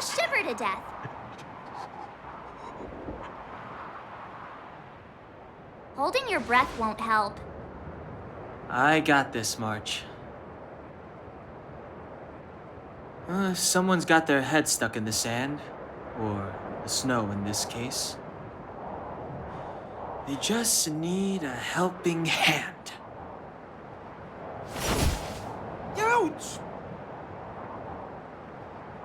shiver to death. Holding your breath won't help. I got this, March. Someone's got their head stuck in the sand, or the snow in this case. They just need a helping hand. Ouch!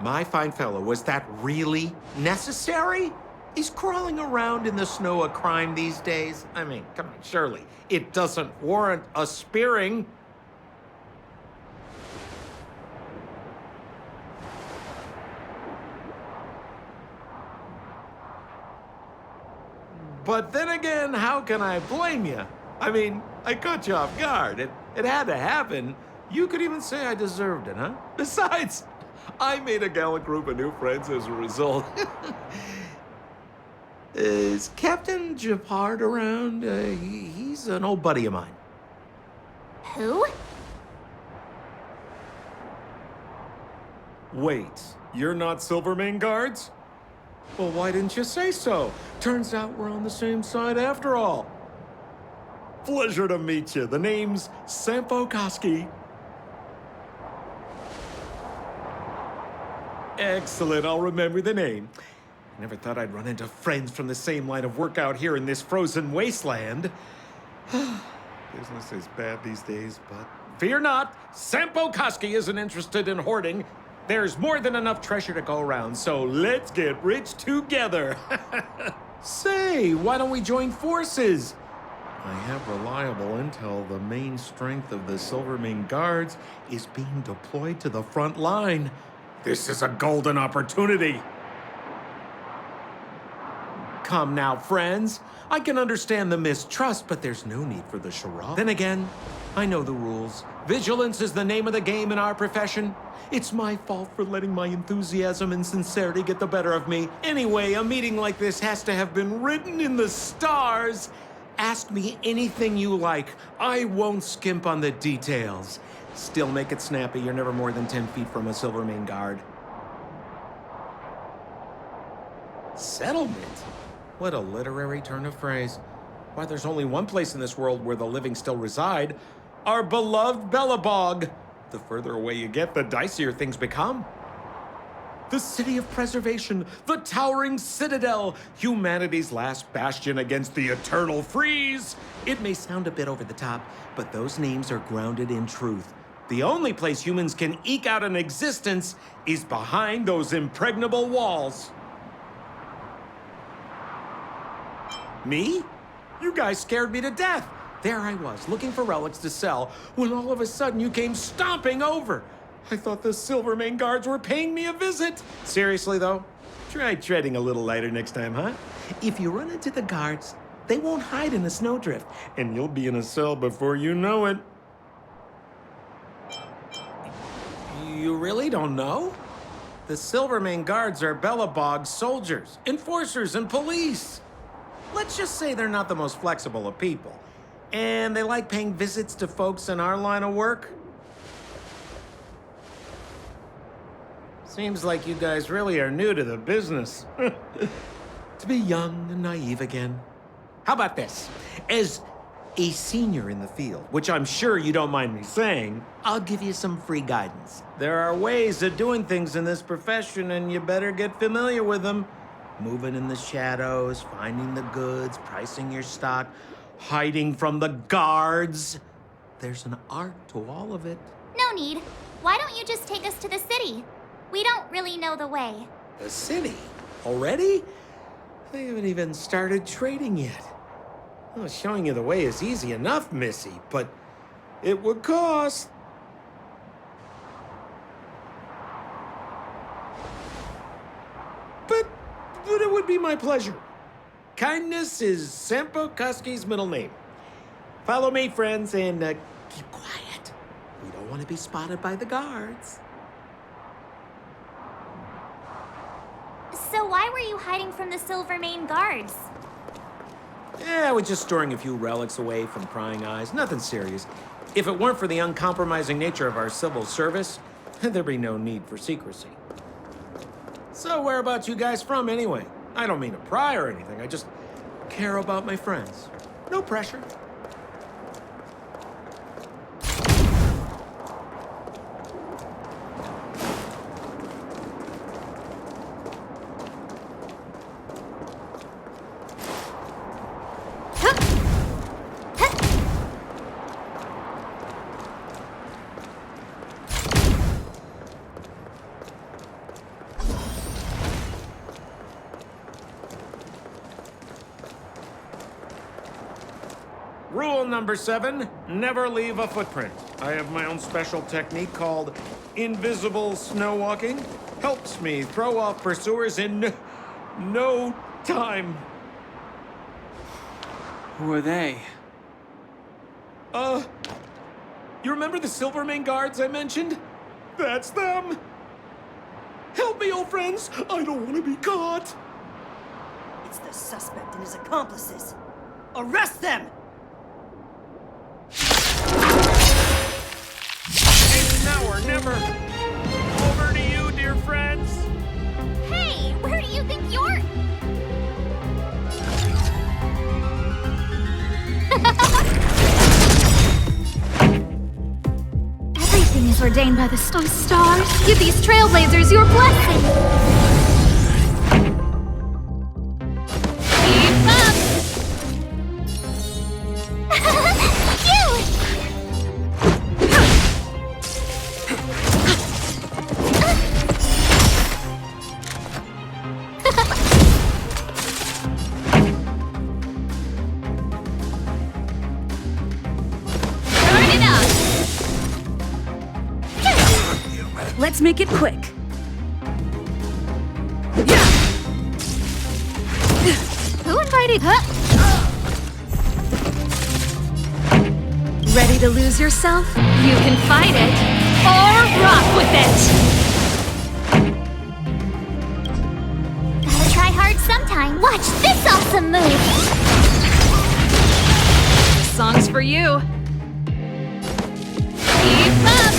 My fine fellow, was that really necessary? Is crawling around in the snow a crime these days? I mean, come on, surely it doesn't warrant a spearing. But then again, how can I blame you? I mean, I caught you off guard. It had to happen. You could even say I deserved it, huh? Besides, I made a gallant group of new friends as a result. Is Captain Japard around? He's an old buddy of mine. Who? Wait, you're not Silvermane Guards? Well, why didn't you say so? Turns out we're on the same side after all. Pleasure to meet you. The name's Sampo Koski. Excellent, I'll remember the name. Never thought I'd run into friends from the same line of work out here in this frozen wasteland. Business is bad these days, but fear not, Sampo Koski isn't interested in hoarding. There's more than enough treasure to go around, so let's get rich together. Say, why don't we join forces? I have reliable intel the main strength of the Silvermane Guards is being deployed to the front line. This is a golden opportunity. Come now, friends. I can understand the mistrust, but there's no need for the charade. Then again, I know the rules. Vigilance is the name of the game in our profession. It's my fault for letting my enthusiasm and sincerity get the better of me. Anyway, a meeting like this has to have been written in the stars. Ask me anything you like. I won't skimp on the details. Still make it snappy. You're never more than 10 feet from a Silvermane Guard. Settlement? What a literary turn of phrase. Why, there's only one place in this world where the living still reside. Our beloved Bellabog. The further away you get, the dicier things become. The city of preservation, the towering citadel, humanity's last bastion against the eternal freeze. It may sound a bit over the top, but those names are grounded in truth. The only place humans can eke out an existence is behind those impregnable walls. Me? You guys scared me to death. There I was, looking for relics to sell, when all of a sudden you came stomping over. I thought the Silvermane Guards were paying me a visit. Seriously, though, try treading a little lighter next time, huh? If you run into the guards, they won't hide in a snowdrift, and you'll be in a cell before you know it. You really don't know? The Silvermane Guards are Bellabog's soldiers, enforcers, and police. Let's just say they're not the most flexible of people. And they like paying visits to folks in our line of work. Seems like you guys really are new to the business. To be young and naive again. How about this? As a senior in the field, which I'm sure you don't mind me saying, I'll give you some free guidance. There are ways of doing things in this profession, and you better get familiar with them. Moving in the shadows, finding the goods, pricing your stock, hiding from the guards. There's an art to all of it. No need. Why don't you just take us to the city? We don't really know the way. The city? Already? They haven't even started trading yet. Well, showing you the way is easy enough, Missy, but it would cost. But it would be my pleasure. Kindness is Sampo Koski's middle name. Follow me, friends, and keep quiet. We don't want to be spotted by the guards. So why were you hiding from the Silvermane Guards? Yeah, we're just storing a few relics away from prying eyes. Nothing serious. If it weren't for the uncompromising nature of our civil service, there'd be no need for secrecy. So whereabouts you guys from anyway? I don't mean to pry or anything, I just care about my friends. No pressure. Rule number 7, never leave a footprint. I have my own special technique called invisible snow walking. Helps me throw off pursuers in no time. Who are they? You remember the Silvermane guards I mentioned? That's them! Help me, old friends! I don't want to be caught! It's the suspect and his accomplices. Arrest them! It's now or never! Over to you, dear friends! Hey, where do you think you're... Everything is ordained by the stars. Give these Trailblazers your blessing. Keep up! Turn it up! Let's make it quick. Who invited... Ready to lose yourself? You can fight it, or rock with it! Gotta try hard sometime. Watch this awesome move! Song's for you. Keep up!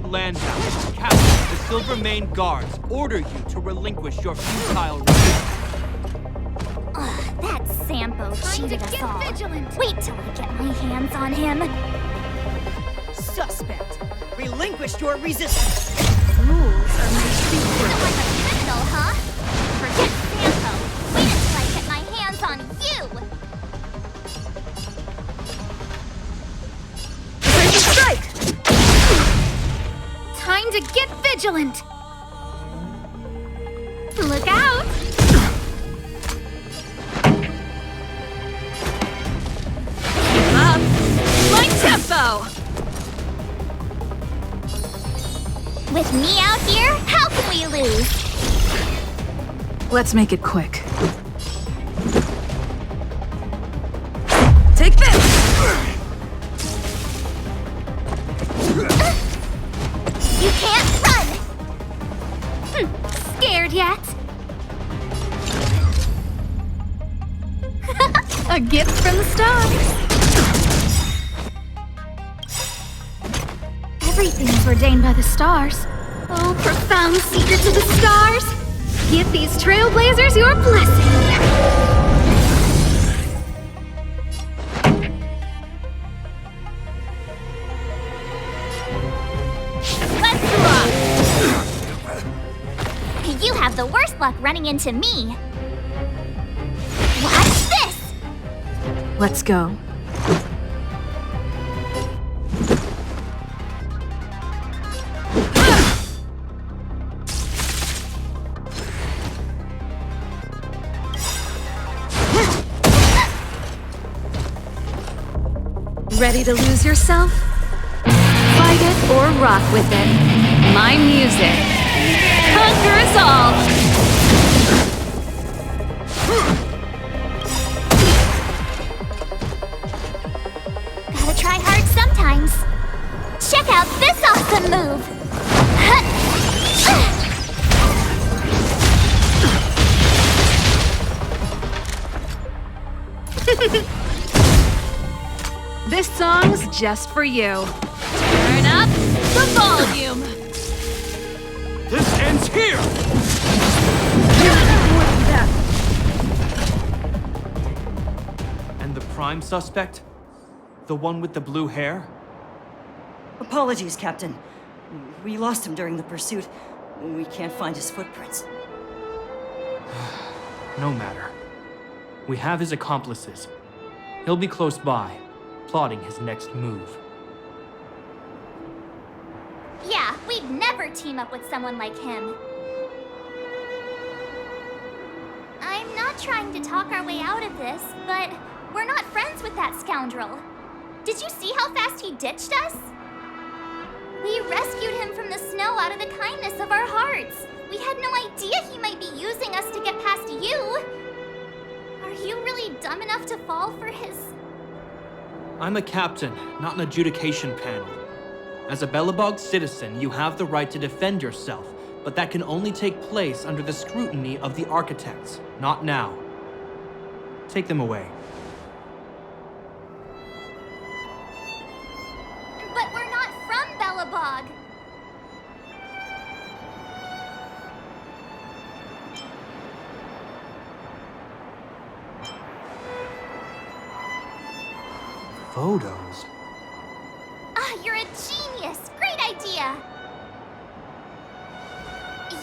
Landau, Captain of the Silvermane Guards, order you to relinquish your futile resistance. That Sampo cheated us all. Vigilant. Wait till I get my hands on him. Suspect, relinquish your resistance. Rules are made to be Like a criminal, huh? Forget Sampo. Wait until I get my hands on you. There's a strike! Time to get vigilant! Look out! Keep up! Like tempo! With me out here, how can we lose? Let's make it quick. Take this! You can't run! Scared yet? A gift from the stars. Everything is ordained by the stars. Oh, profound secrets of the stars. Give these Trailblazers your blessing. You have the worst luck running into me. Watch this! Let's go. Ready to lose yourself? it or rock with it. My music conquers all. Gotta try hard sometimes. Check out this awesome move. This song's just for you. Turn up the volume. This ends here! And the prime suspect? The one with the blue hair? Apologies, Captain. We lost him during the pursuit. We can't find his footprints. No matter. We have his accomplices. He'll be close by, plotting his next move. Yeah, we'd never team up with someone like him. I'm not trying to talk our way out of this, but we're not friends with that scoundrel. Did you see how fast he ditched us? We rescued him from the snow out of the kindness of our hearts. We had no idea he might be using us to get past you. Are you really dumb enough to fall for his... I'm a captain, not an adjudication panel. As a Belobog citizen, you have the right to defend yourself, but that can only take place under the scrutiny of the architects, not now. Take them away. But we're not from Belobog. Photos? Ah, you're a genius! Great idea!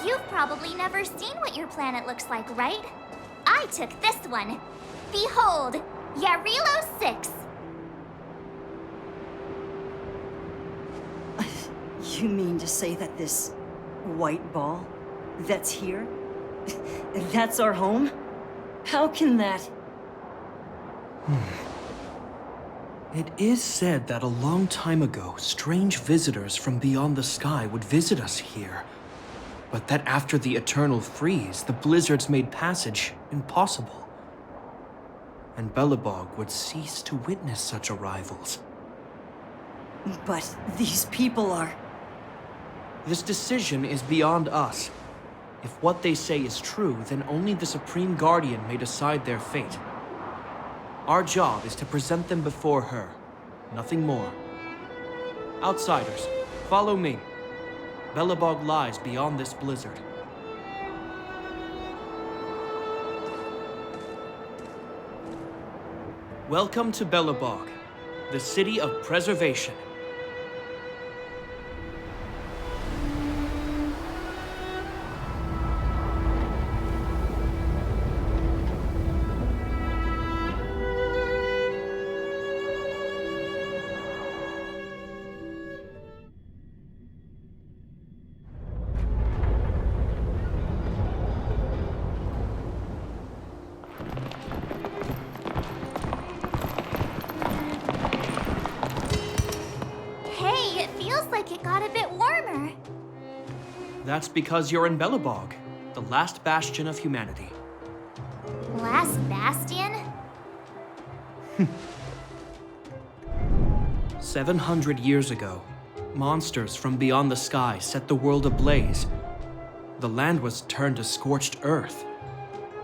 You've probably never seen what your planet looks like, right? I took this one. Behold, Yarilo 6. You mean to say that this white ball that's here, that's our home? How can that... It is said that a long time ago, strange visitors from beyond the sky would visit us here. But that after the eternal freeze, the blizzards made passage impossible. And Belobog would cease to witness such arrivals. But these people are... This decision is beyond us. If what they say is true, then only the Supreme Guardian may decide their fate. Our job is to present them before her, nothing more. Outsiders, follow me. Belobog lies beyond this blizzard. Welcome to Belobog, the city of preservation. Hey, it feels like it got a bit warmer. That's because you're in Belobog, the last bastion of humanity. Last bastion? 700 years ago, monsters from beyond the sky set the world ablaze. The land was turned to scorched earth,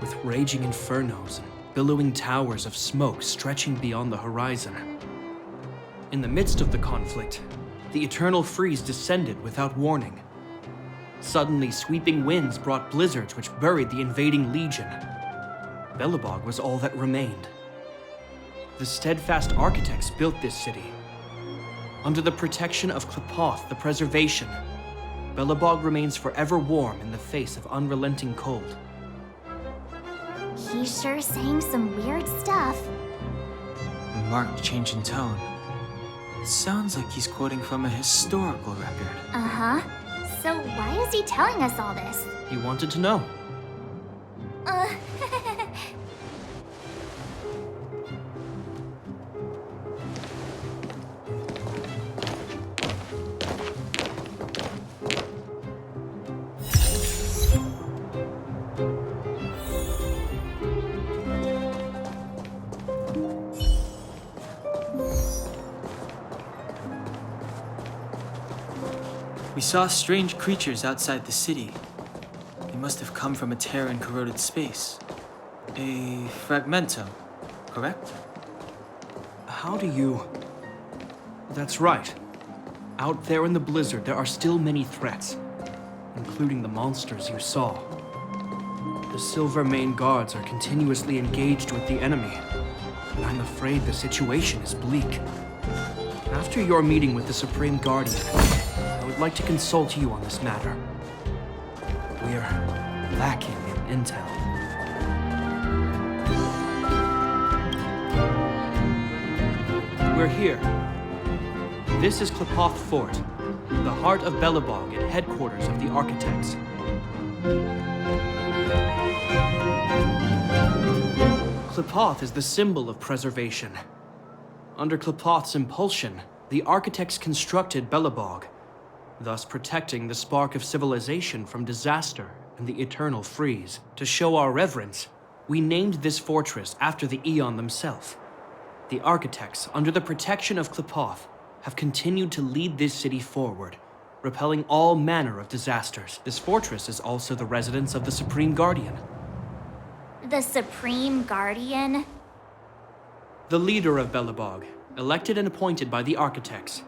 with raging infernos and billowing towers of smoke stretching beyond the horizon. In the midst of the conflict, the eternal freeze descended without warning. Suddenly, sweeping winds brought blizzards which buried the invading legion. Belobog was all that remained. The steadfast architects built this city. Under the protection of Klepoth, the preservation, Belobog remains forever warm in the face of unrelenting cold. He's sure saying some weird stuff. Marked change in tone. It sounds like he's quoting from a historical record. Uh-huh. So why is he telling us all this? He wanted to know. Uh... saw strange creatures outside the city. They must have come from a tear-and-corroded space. A fragmento, correct? How do you... That's right. Out there in the blizzard, there are still many threats, including the monsters you saw. The Silver Mane guards are continuously engaged with the enemy, and I'm afraid the situation is bleak. After your meeting with the Supreme Guardian, I would like to consult you on this matter. We're lacking in intel. We're here. This is Klepoth Fort, the heart of Belobog and headquarters of the Architects. Klepoth is the symbol of preservation. Under Klepoth's impulsion, the Architects constructed Belobog, thus protecting the spark of civilization from disaster and the eternal freeze. To show our reverence, we named this fortress after the Aeon themselves. The Architects, under the protection of Klepoth, have continued to lead this city forward, repelling all manner of disasters. This fortress is also the residence of the Supreme Guardian. The Supreme Guardian? The leader of Belobog, elected and appointed by the Architects.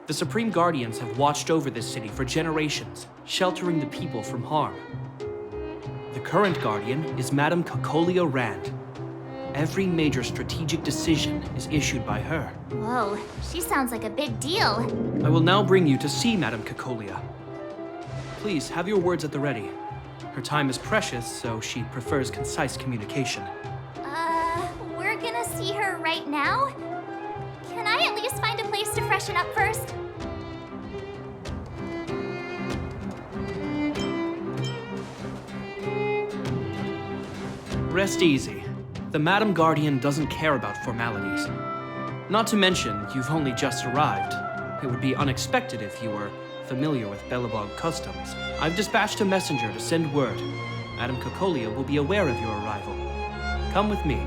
The Supreme Guardians have watched over this city for generations, sheltering the people from harm. The current Guardian is Madame Cocolia Rand. Every major strategic decision is issued by her. Whoa, she sounds like a big deal. I will now bring you to see Madame Cocolia. Please, have your words at the ready. Her time is precious, so she prefers concise communication. We're gonna see her right now? Can I at least find a place to freshen up first? Rest easy. The Madam Guardian doesn't care about formalities. Not to mention, you've only just arrived. It would be unexpected if you were familiar with Belobog customs. I've dispatched a messenger to send word. Madame Cocolia will be aware of your arrival. Come with me.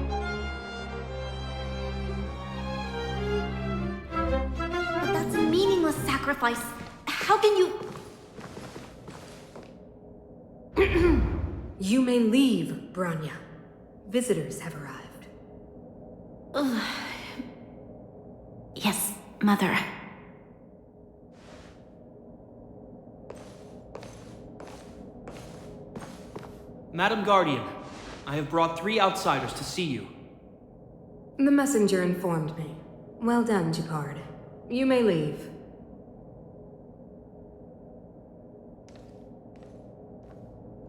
But that's a meaningless sacrifice. How can you... You may leave, Branya. Visitors have arrived. Yes, Mother. Madam Guardian, I have brought 3 outsiders to see you. The messenger informed me. Well done, Jupard. You may leave.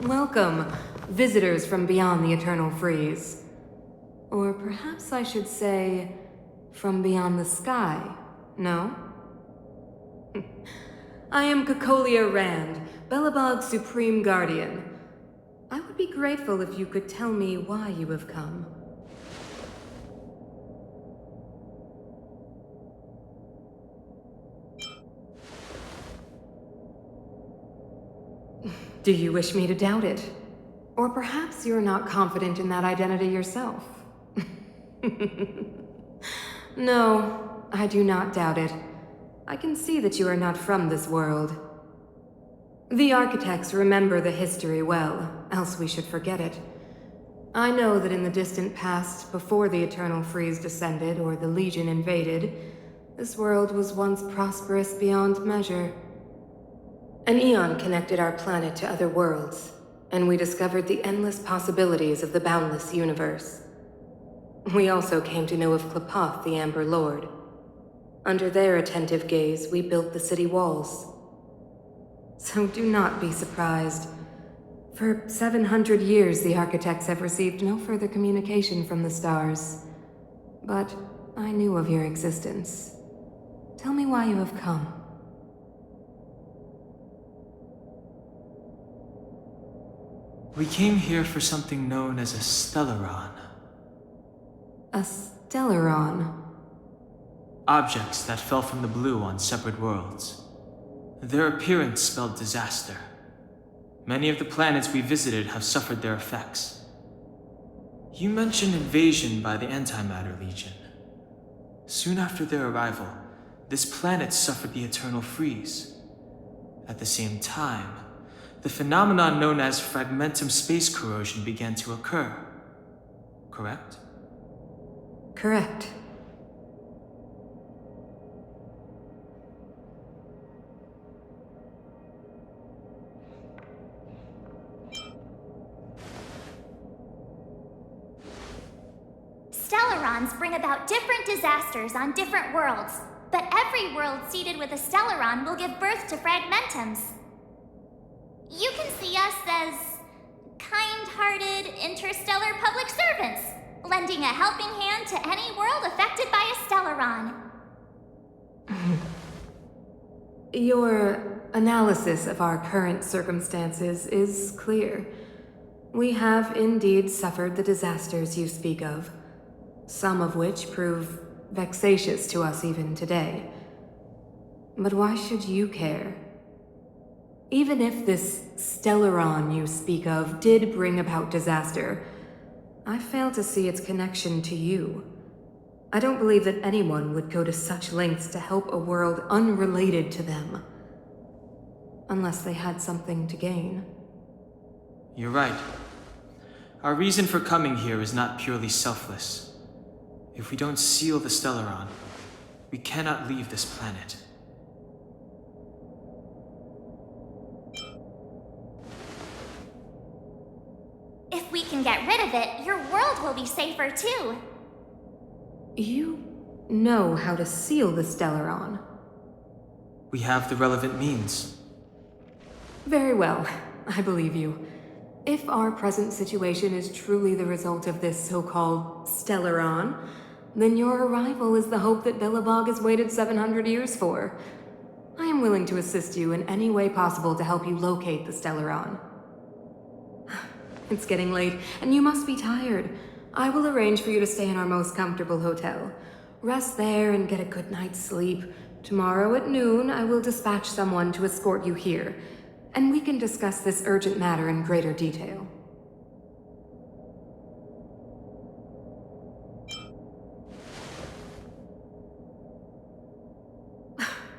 Welcome, visitors from beyond the Eternal Freeze. Or perhaps I should say, from beyond the sky, no? I am Cocolia Rand, Belobog's Supreme Guardian. I would be grateful if you could tell me why you have come. Do you wish me to doubt it? Or perhaps you're not confident in that identity yourself? No, I do not doubt it. I can see that you are not from this world. The Architects remember the history well, else we should forget it. I know that in the distant past, before the Eternal Freeze descended or the Legion invaded, this world was once prosperous beyond measure. An Aeon connected our planet to other worlds, and we discovered the endless possibilities of the boundless universe. We also came to know of Klepoth, the Amber Lord. Under their attentive gaze, we built the city walls. So do not be surprised. For 700 years, the Architects have received no further communication from the stars. But I knew of your existence. Tell me why you have come. We came here for something known as a Stellaron. A Stellaron? Objects that fell from the blue on separate worlds. Their appearance spelled disaster. Many of the planets we visited have suffered their effects. You mentioned invasion by the Antimatter Legion. Soon after their arrival, this planet suffered the Eternal Freeze. At the same time, the phenomenon known as fragmentum space corrosion began to occur. Correct? Correct. Stellarons bring about different disasters on different worlds, but every world seeded with a Stellaron will give birth to fragmentums. You can see us as kind-hearted interstellar public servants, lending a helping hand to any world affected by a Stellaron. Your analysis of our current circumstances is clear. We have indeed suffered the disasters you speak of, some of which prove vexatious to us even today. But why should you care? Even if this Stellaron you speak of did bring about disaster, I fail to see its connection to you. I don't believe that anyone would go to such lengths to help a world unrelated to them. Unless they had something to gain. You're right. Our reason for coming here is not purely selfless. If we don't seal the Stellaron, we cannot leave this planet. If we can get rid of it, your world will be safer too. You know how to seal the Stellaron. We have the relevant means. Very well, I believe you. If our present situation is truly the result of this so-called Stellaron, then your arrival is the hope that Belobog has waited 700 years for. I am willing to assist you in any way possible to help you locate the Stellaron. It's getting late, and you must be tired. I will arrange for you to stay in our most comfortable hotel. Rest there and get a good night's sleep. Tomorrow at noon, I will dispatch someone to escort you here, and we can discuss this urgent matter in greater detail.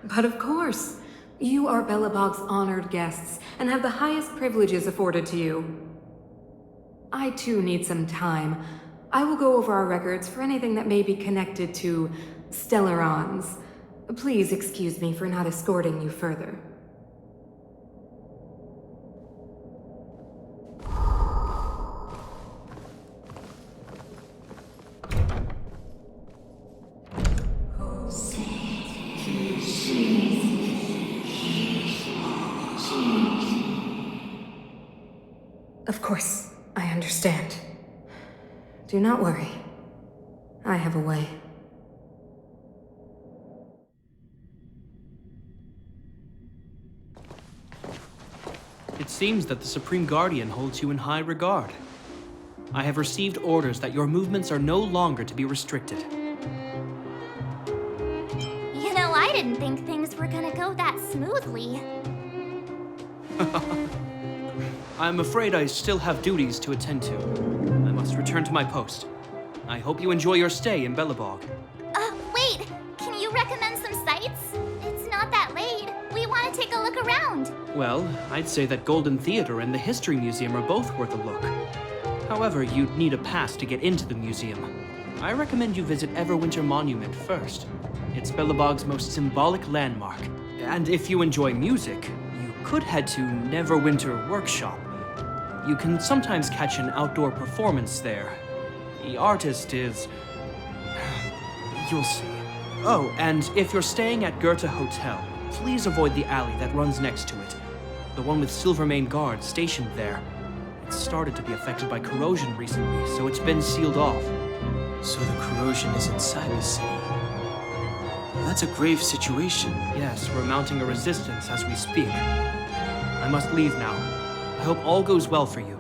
But of course, you are Belobog's honored guests and have the highest privileges afforded to you. I too need some time. I will go over our records for anything that may be connected to Stellarons. Please excuse me for not escorting you further. Of course, I understand. Do not worry. I have a way. It seems that the Supreme Guardian holds you in high regard. I have received orders that your movements are no longer to be restricted. You know, I didn't think things were gonna go that smoothly. I'm afraid I still have duties to attend to. I must return to my post. I hope you enjoy your stay in Belobog. Wait! Can you recommend some sites? It's not that late. We want to take a look around. Well, I'd say that Golden Theater and the History Museum are both worth a look. However, you'd need a pass to get into the museum. I recommend you visit Everwinter Monument first. It's Belobog's most symbolic landmark. And if you enjoy music, you could head to Neverwinter Workshop. You can sometimes catch an outdoor performance there. The artist is... you'll see. Oh, and if you're staying at Goethe Hotel, please avoid the alley that runs next to it. The one with Silvermane guards stationed there. It started to be affected by corrosion recently, so it's been sealed off. So the corrosion is inside the city. Well, that's a grave situation. Yes, we're mounting a resistance as we speak. I must leave now. I hope all goes well for you.